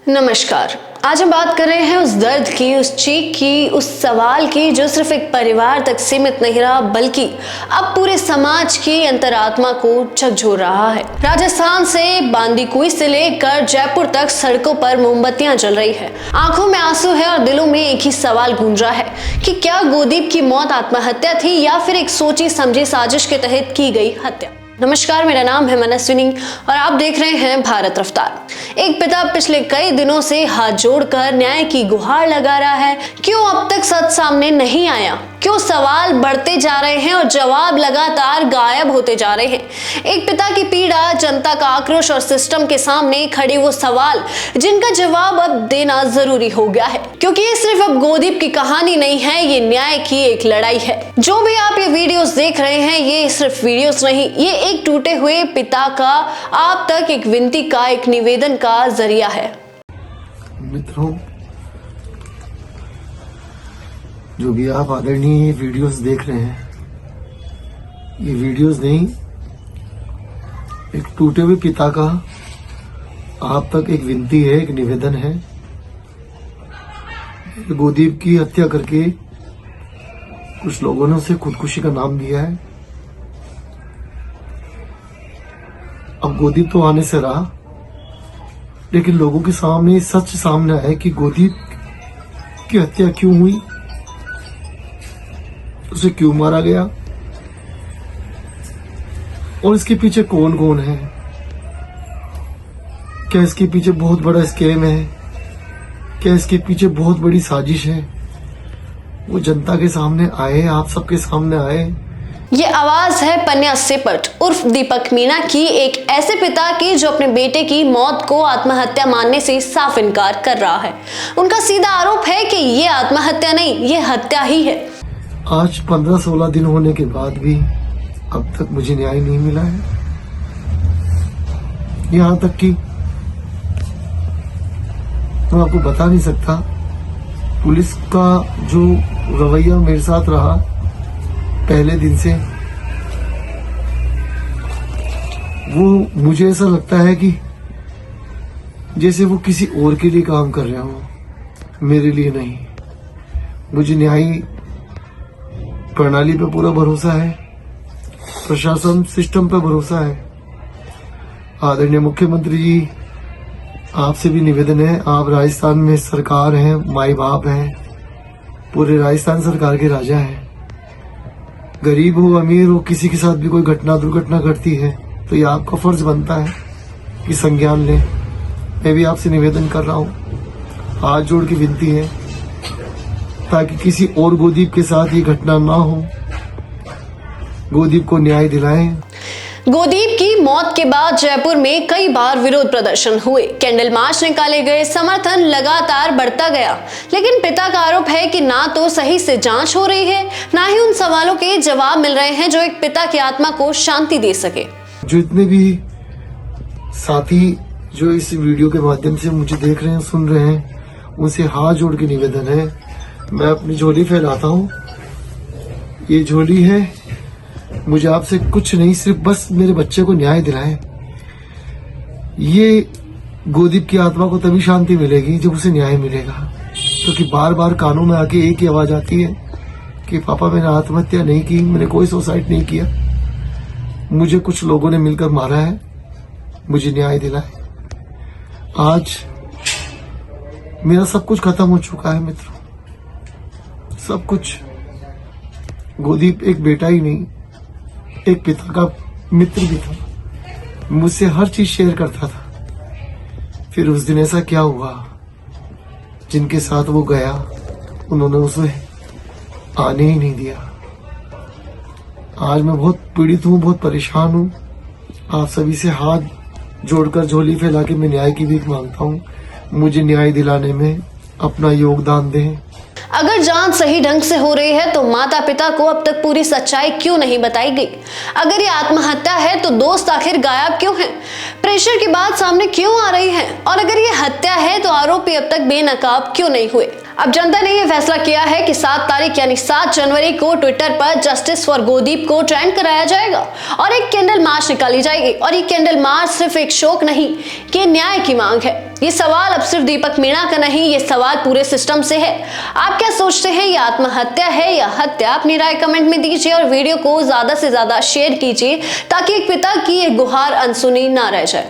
नमस्कार। आज हम बात कर रहे हैं उस दर्द की, उस चीख की, उस सवाल की जो सिर्फ एक परिवार तक सीमित नहीं रहा बल्कि अब पूरे समाज की अंतरात्मा को झकझोर रहा है। राजस्थान से बांदीकुई से लेकर जयपुर तक सड़कों पर मोमबत्तियां जल रही है, आंखों में आंसू है और दिलों में एक ही सवाल गूंज रहा है कि क्या गोदीप की मौत आत्महत्या थी या फिर एक सोची समझी साजिश के तहत की गई हत्या। नमस्कार, मेरा नाम है मनस्विनी और आप देख रहे हैं भारत रफ्तार। एक पिता पिछले कई दिनों से हाथ जोड़कर न्याय की गुहार लगा रहा है। क्यों अब तक सच सामने नहीं आया? क्यों सवाल बढ़ते जा रहे हैं और जवाब लगातार गायब होते जा रहे हैं? एक पिता की पीड़ा, जनता का आक्रोश और सिस्टम के सामने खड़े वो सवाल जिनका जवाब अब देना जरूरी हो गया है, क्योंकि ये सिर्फ अब गोदीप की कहानी नहीं है, ये न्याय की एक लड़ाई है। जो भी आप ये वीडियोस देख रहे हैं, ये सिर्फ वीडियोस नहीं, ये एक टूटे हुए पिता का आप तक एक विनती का, एक निवेदन का जरिया है। मित्रों, जो भी आप आदरणीय वीडियोस देख रहे हैं, ये वीडियोस नहीं, एक टूटे हुए पिता का आप तक एक विनती है, एक निवेदन है। गोदीप की हत्या करके कुछ लोगों ने उसे खुदकुशी का नाम दिया है। अब गोदीप तो आने से रहा, लेकिन लोगों के सामने सच सामने आया कि गोदीप की हत्या क्यों हुई, उसे क्यों मारा गया और इसके पीछे कौन कौन है। क्या इसके पीछे बहुत बड़ा स्कैम है? क्या इसके पीछे बहुत बड़ी साजिश है? वो जनता के सामने आए, आप सबके सामने आए। ये आवाज है पन्या सेपट उर्फ दीपक मीना की, एक ऐसे पिता की जो अपने बेटे की मौत को आत्महत्या मानने से साफ इनकार कर रहा है। उनका सीधा आरोप है कि ये आत्महत्या नहीं, ये हत्या ही है। आज 15-16 दिन होने के बाद भी अब तक मुझे न्याय नहीं मिला है। यहाँ तक कि मैं आपको बता नहीं सकता, पुलिस का जो रवैया मेरे साथ रहा पहले दिन से, वो मुझे ऐसा लगता है कि जैसे वो किसी और के लिए काम कर रहे हो, मेरे लिए नहीं। मुझे न्याय प्रणाली पे पूरा भरोसा है, प्रशासन सिस्टम पे भरोसा है। आदरणीय मुख्यमंत्री जी, आपसे भी निवेदन है, आप राजस्थान में सरकार हैं, माई बाप हैं, पूरे राजस्थान सरकार के राजा हैं। गरीब हो अमीर हो, किसी के साथ भी कोई घटना दुर्घटना घटती है तो ये आपका फर्ज बनता है कि संज्ञान लें। मैं भी आपसे निवेदन कर रहा हूँ, हाथ जोड़ के विनती है, ताकि किसी और गोदीप के साथ ये घटना ना हो। गोदीप को न्याय दिलाएं। गोदीप की मौत के बाद जयपुर में कई बार विरोध प्रदर्शन हुए, कैंडल मार्च निकाले गए, समर्थन लगातार बढ़ता गया, लेकिन पिता का आरोप है कि ना तो सही से जांच हो रही है, ना ही उन सवालों के जवाब मिल रहे हैं जो एक पिता की आत्मा को शांति दे सके। जो इतने भी साथी जो इस वीडियो के माध्यम से मुझे देख रहे हैं, सुन रहे हैं, उनसे हाथ जोड़ के निवेदन है, मैं अपनी झोली फैलाता हूँ। ये झोली है, मुझे आपसे कुछ नहीं, सिर्फ बस मेरे बच्चे को न्याय दिलाएं। ये गोदीप की आत्मा को तभी शांति मिलेगी जब उसे न्याय मिलेगा, क्योंकि बार बार कानों में आके एक ही आवाज आती है कि पापा मैंने आत्महत्या नहीं की, मैंने कोई सुसाइड नहीं किया, मुझे कुछ लोगों ने मिलकर मारा है, मुझे न्याय दिलाए। आज मेरा सब कुछ खत्म हो चुका है मित्रों, सब कुछ। गोदीप एक बेटा ही नहीं, एक पिता का मित्र भी था, मुझसे हर चीज शेयर करता था। फिर उस दिन ऐसा क्या हुआ, जिनके साथ वो गया उन्होंने उसे आने ही नहीं दिया। आज मैं बहुत पीड़ित हूँ, बहुत परेशान हूँ। आप सभी से हाथ जोड़कर झोली फैला के मैं न्याय की भीख मांगता हूँ। मुझे न्याय दिलाने में अपना योगदान दें। अगर जांच सही ढंग से हो रही है तो माता पिता को अब तक पूरी सच्चाई क्यों नहीं बताई गई? अगर ये आत्महत्या है तो दोस्त आखिर गायब क्यों हैं? प्रेशर की बात सामने क्यों आ रही है? और अगर ये हत्या है तो आरोपी अब तक बेनकाब क्यों नहीं हुए। अब जनता ने यह फैसला किया है कि 7 तारीख यानी 7 जनवरी को ट्विटर पर जस्टिस फॉर गोदीप को ट्रेंड कराया जाएगा और एक कैंडल मार्च निकाली जाएगी। और ये कैंडल मार्च सिर्फ एक शोक नहीं, कि न्याय की मांग है। ये सवाल अब सिर्फ दीपक मीणा का नहीं, ये सवाल पूरे सिस्टम से है। आप क्या सोचते हैं, ये आत्महत्या है या हत्या? अपनी राय कमेंट में दीजिए और वीडियो को ज्यादा से ज्यादा शेयर कीजिए ताकि एक पिता की ये गुहार अनसुनी ना रह जाए।